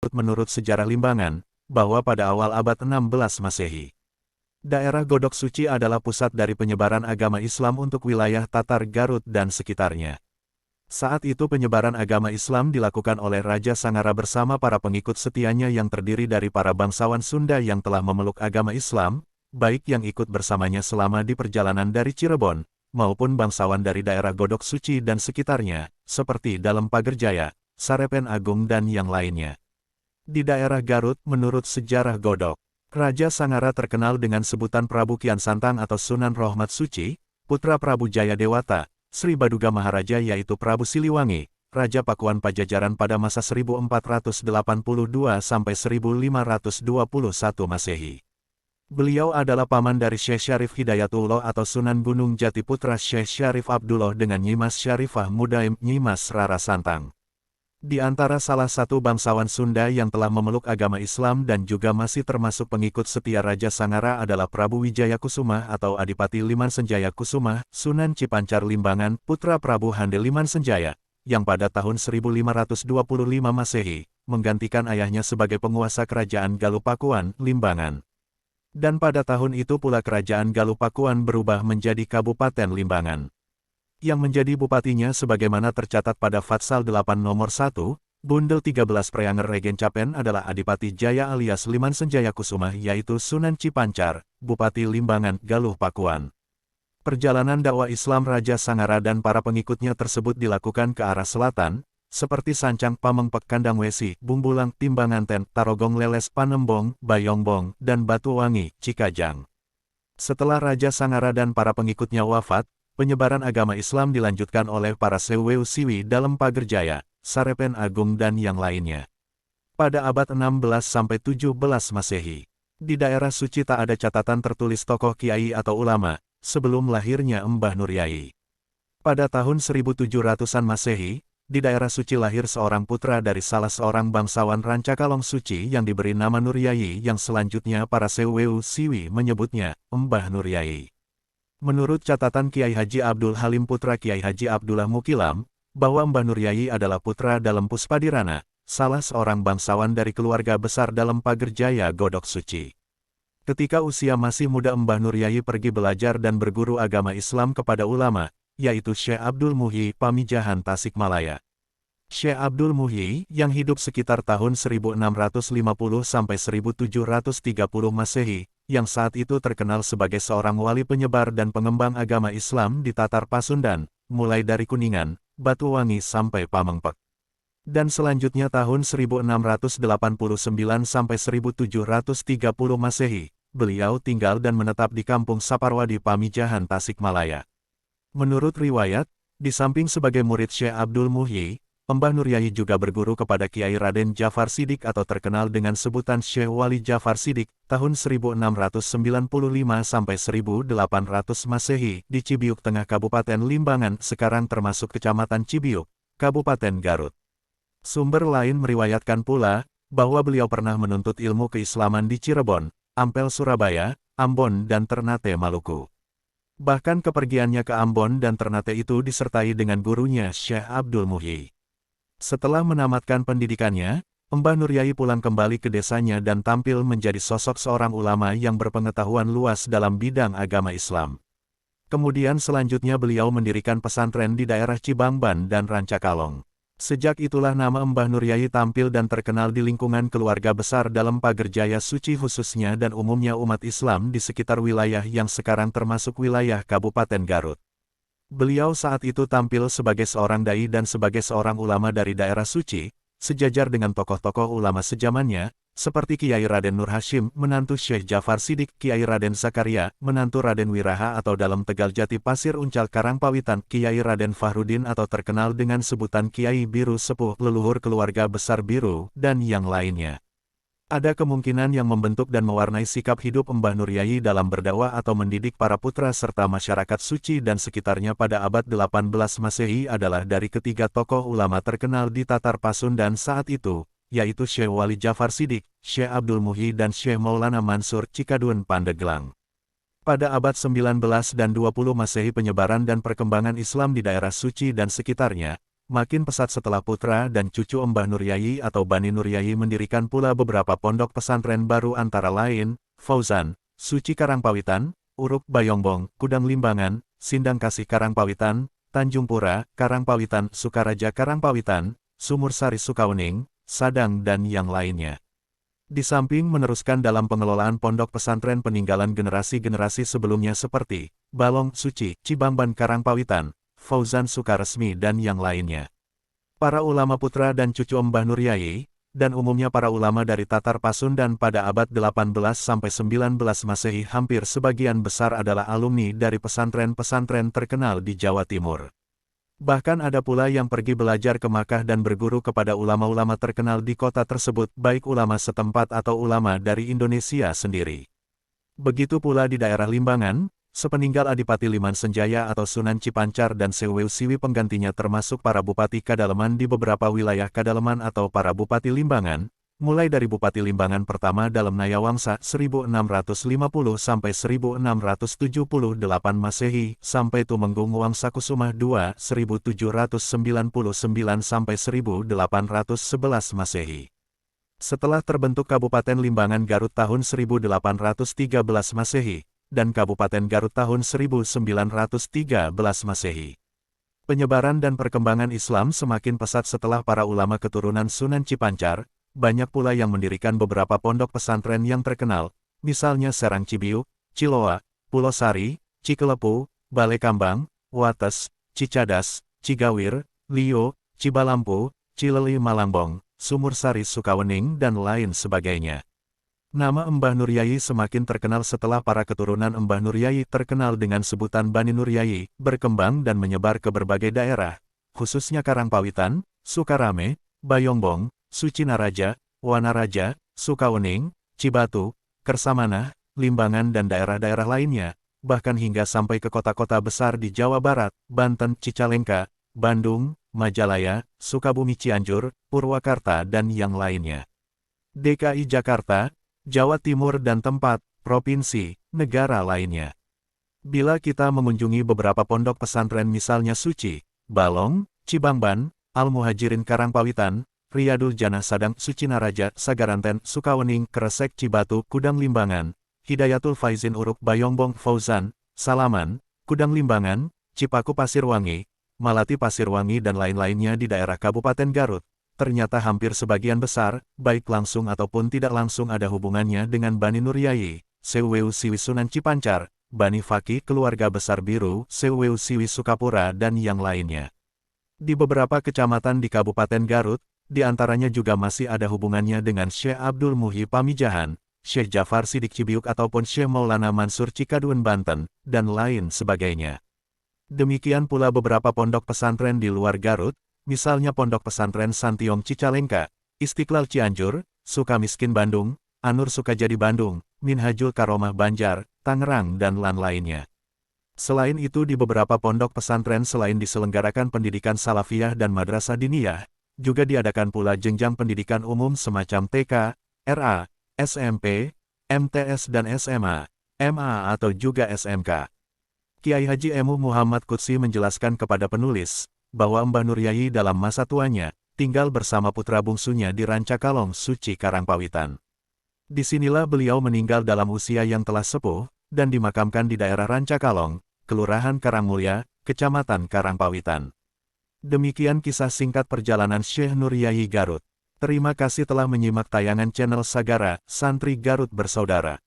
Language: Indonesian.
ikut menurut sejarah Limbangan, bahwa pada awal abad 16 Masehi, daerah Godok Suci adalah pusat dari penyebaran agama Islam untuk wilayah Tatar Garut dan sekitarnya. Saat itu penyebaran agama Islam dilakukan oleh Raja Sangara bersama para pengikut setianya yang terdiri dari para bangsawan Sunda yang telah memeluk agama Islam, baik yang ikut bersamanya selama di perjalanan dari Cirebon, maupun bangsawan dari daerah Godok Suci dan sekitarnya, seperti Dalem Pagerjaya, Sarepen Agung dan yang lainnya. Di daerah Garut, menurut sejarah Godok, Raja Sangara terkenal dengan sebutan Prabu Kian Santang atau Sunan Rohmat Suci, putra Prabu Jayadewata, Sri Baduga Maharaja yaitu Prabu Siliwangi, Raja Pakuan Pajajaran pada masa 1482 sampai 1521 Masehi. Beliau adalah paman dari Syekh Syarif Hidayatullah atau Sunan Gunung Jati putra Syekh Syarif Abdullah dengan Nyimas Syarifah Mudaim Nyimas Rara Santang. Di antara salah satu bangsawan Sunda yang telah memeluk agama Islam dan juga masih termasuk pengikut setia Raja Sangara adalah Prabu Wijaya Kusuma atau Adipati Liman Senjaya Kusuma, Sunan Cipancar Limbangan, putra Prabu Hande Liman Senjaya, yang pada tahun 1525 Masehi, menggantikan ayahnya sebagai penguasa kerajaan Galupakuan, Limbangan. Dan pada tahun itu pula kerajaan Galupakuan berubah menjadi Kabupaten Limbangan. Yang menjadi bupatinya sebagaimana tercatat pada Fatsal 8 nomor 1, Bundel 13 Preanger Regen Capen adalah Adipati Jaya alias Liman Senjaya Kusuma yaitu Sunan Cipancar, Bupati Limbangan, Galuh Pakuan. Perjalanan dakwah Islam Raja Sangara dan para pengikutnya tersebut dilakukan ke arah selatan, seperti Sancang Pamengpek Kandang Wesi, Bumbulang, Timbanganten, Tarogong Leles, Panembong, Bayongbong, dan Batuwangi, Cikajang. Setelah Raja Sangara dan para pengikutnya wafat, penyebaran agama Islam dilanjutkan oleh para Seweu Siwi Dalem Pagerjaya, Sarepen Agung dan yang lainnya. Pada abad 16-17 Masehi, di daerah suci tak ada catatan tertulis tokoh kiai atau ulama, sebelum lahirnya Mbah Nur Yai. Pada tahun 1700-an Masehi, di daerah suci lahir seorang putra dari salah seorang bangsawan Rancakalong Suci yang diberi nama Nur Yai yang selanjutnya para Seweu Siwi menyebutnya Mbah Nur Yai. Menurut catatan Kiai Haji Abdul Halim putra Kiai Haji Abdullah Mukilam, bahwa Mbah Nur Yai adalah putra Dalem Puspadirana, salah seorang bangsawan dari keluarga besar Dalem Pagerjaya Godok Suci. Ketika usia masih muda Mbah Nur Yai pergi belajar dan berguru agama Islam kepada ulama, yaitu Syekh Abdul Muhyi Pamijahan Tasikmalaya. Syekh Abdul Muhyi, yang hidup sekitar tahun 1650 sampai 1730 Masehi, yang saat itu terkenal sebagai seorang wali penyebar dan pengembang agama Islam di Tatar Pasundan, mulai dari Kuningan, Batuwangi sampai Pamengpek. Dan selanjutnya tahun 1689 sampai 1730 Masehi, beliau tinggal dan menetap di Kampung Saparwadi Pamijahan Tasikmalaya. Menurut riwayat, di samping sebagai murid Syekh Abdul Muhyi, Mbah Nur Yai juga berguru kepada Kiai Raden Jafar Sidik atau terkenal dengan sebutan Syekh Wali Jafar Sidik, tahun 1695 sampai 1800 Masehi, di Cibiuk Tengah Kabupaten Limbangan, sekarang termasuk Kecamatan Cibiuk, Kabupaten Garut. Sumber lain meriwayatkan pula, bahwa beliau pernah menuntut ilmu keislaman di Cirebon, Ampel Surabaya, Ambon dan Ternate Maluku. Bahkan kepergiannya ke Ambon dan Ternate itu disertai dengan gurunya Syekh Abdul Muhyi. Setelah menamatkan pendidikannya, Mbah Nur Yai pulang kembali ke desanya dan tampil menjadi sosok seorang ulama yang berpengetahuan luas dalam bidang agama Islam. Kemudian selanjutnya beliau mendirikan pesantren di daerah Cibangban dan Rancakalong. Sejak itulah nama Mbah Nur Yai tampil dan terkenal di lingkungan keluarga besar Dalem Pagerjaya Suci khususnya dan umumnya umat Islam di sekitar wilayah yang sekarang termasuk wilayah Kabupaten Garut. Beliau saat itu tampil sebagai seorang dai dan sebagai seorang ulama dari daerah suci, sejajar dengan tokoh-tokoh ulama sejamannya, seperti Kiai Raden Nur Hashim, menantu Syekh Jafar Sidik, Kiai Raden Zakaria, menantu Raden Wiraha atau dalam Tegal Jati Pasir Uncal Karangpawitan, Kiai Raden Fahrudin atau terkenal dengan sebutan Kiai Biru Sepuh, leluhur keluarga besar Biru, dan yang lainnya. Ada kemungkinan yang membentuk dan mewarnai sikap hidup Mbah Nur Yai dalam berdakwah atau mendidik para putra serta masyarakat suci dan sekitarnya pada abad 18 Masehi adalah dari ketiga tokoh ulama terkenal di Tatar Pasundan saat itu, yaitu Syekh Wali Jafar Sidik, Syekh Abdul Muhyi dan Syekh Maulana Mansur Cikadun Pandeglang. Pada abad 19 dan 20 Masehi penyebaran dan perkembangan Islam di daerah suci dan sekitarnya, makin pesat setelah putra dan cucu Mbah Nur Yai atau Bani Nur Yai mendirikan pula beberapa pondok pesantren baru antara lain, Fauzan, Suci Karangpawitan, Uruk Bayongbong, Kudang Limbangan, Sindang Kasih Karangpawitan, Tanjung Pura, Karangpawitan, Sukaraja Karangpawitan, Sumur Sari Sukauning, Sadang dan yang lainnya. Di samping meneruskan dalam pengelolaan pondok pesantren peninggalan generasi-generasi sebelumnya seperti Balong Suci, Cibamban Karangpawitan, Fauzan Sukaresmi dan yang lainnya. Para ulama putra dan cucu Mbah Nur Yai, dan umumnya para ulama dari Tatar Pasundan pada abad 18–19 Masehi hampir sebagian besar adalah alumni dari pesantren-pesantren terkenal di Jawa Timur. Bahkan ada pula yang pergi belajar ke Makkah dan berguru kepada ulama-ulama terkenal di kota tersebut, baik ulama setempat atau ulama dari Indonesia sendiri. Begitu pula di daerah Limbangan, sepeninggal Adipati Liman Senjaya atau Sunan Cipancar dan Seweu Siwi penggantinya termasuk para Bupati Kadaleman di beberapa wilayah Kadaleman atau para Bupati Limbangan, mulai dari Bupati Limbangan pertama dalam Nayawangsa 1650–1678 Masehi, sampai Tumenggung Wangsakusumah II 1799–1811 Masehi. Setelah terbentuk Kabupaten Limbangan Garut tahun 1813 Masehi, dan Kabupaten Garut tahun 1913 Masehi. Penyebaran dan perkembangan Islam semakin pesat setelah para ulama keturunan Sunan Cipancar, banyak pula yang mendirikan beberapa pondok pesantren yang terkenal, misalnya Serang Cibiuk, Ciloa, Pulau Sari, Cikelepu, Balai Kambang, Wates, Cicadas, Cigawir, Lio, Cibalampu, Cileli Malangbong, Sumur Sari Sukawening dan lain sebagainya. Nama Mbah Nur Yai semakin terkenal setelah para keturunan Mbah Nur Yai terkenal dengan sebutan Bani Nur Yai, berkembang dan menyebar ke berbagai daerah, khususnya Karangpawitan, Sukarame, Bayongbong, Sucinaraja, Wanaraja, Sukawening, Cibatu, Kersamanah, Limbangan dan daerah-daerah lainnya, bahkan hingga sampai ke kota-kota besar di Jawa Barat, Banten, Cicalengka, Bandung, Majalaya, Sukabumi Cianjur, Purwakarta dan yang lainnya. DKI Jakarta, Jawa Timur dan tempat, provinsi, negara lainnya. Bila kita mengunjungi beberapa pondok pesantren misalnya Suci, Balong, Cibangban, Al-Muhajirin Karangpawitan, Riyadul Jannah Sadang, Sucinaraja, Sagaranten, Sukawening, Kresek Cibatu, Kudang Limbangan, Hidayatul Faizin Uruk Bayongbong Fauzan, Salaman, Kudang Limbangan, Cipaku Pasirwangi, Malati Pasirwangi dan lain-lainnya di daerah Kabupaten Garut, ternyata hampir sebagian besar, baik langsung ataupun tidak langsung ada hubungannya dengan Bani Nur Yai, Seweu Siwi Sunan Cipancar, Bani Faki Keluarga Besar Biru, Seweu Siwi Sukapura dan yang lainnya. Di beberapa kecamatan di Kabupaten Garut, di antaranya juga masih ada hubungannya dengan Syekh Abdul Muhyi Pamijahan, Syekh Jafar Sidik Cibiuk ataupun Syekh Maulana Mansur Cikaduen Banten, dan lain sebagainya. Demikian pula beberapa pondok pesantren di luar Garut, misalnya Pondok Pesantren Santiong Cicalengka, Istiqlal Cianjur, Sukamiskin Bandung, Anur Sukajadi Bandung, Minhajul Karomah Banjar, Tangerang dan lain-lainnya. Selain itu di beberapa pondok pesantren selain diselenggarakan pendidikan salafiyah dan madrasah diniyah, juga diadakan pula jenjang pendidikan umum semacam TK, RA, SMP, MTS dan SMA, MA atau juga SMK. Kiai Haji Emu Muhammad Qudsi menjelaskan kepada penulis, bahwa Mbah Nur Yai dalam masa tuanya, tinggal bersama putra bungsunya di Rancakalong Suci Karangpawitan. Disinilah beliau meninggal dalam usia yang telah sepuh, dan dimakamkan di daerah Rancakalong, Kelurahan Karangmulya, Kecamatan Karangpawitan. Demikian kisah singkat perjalanan Syekh Nur Yai Garut. Terima kasih telah menyimak tayangan channel Sagara, Santri Garut Bersaudara.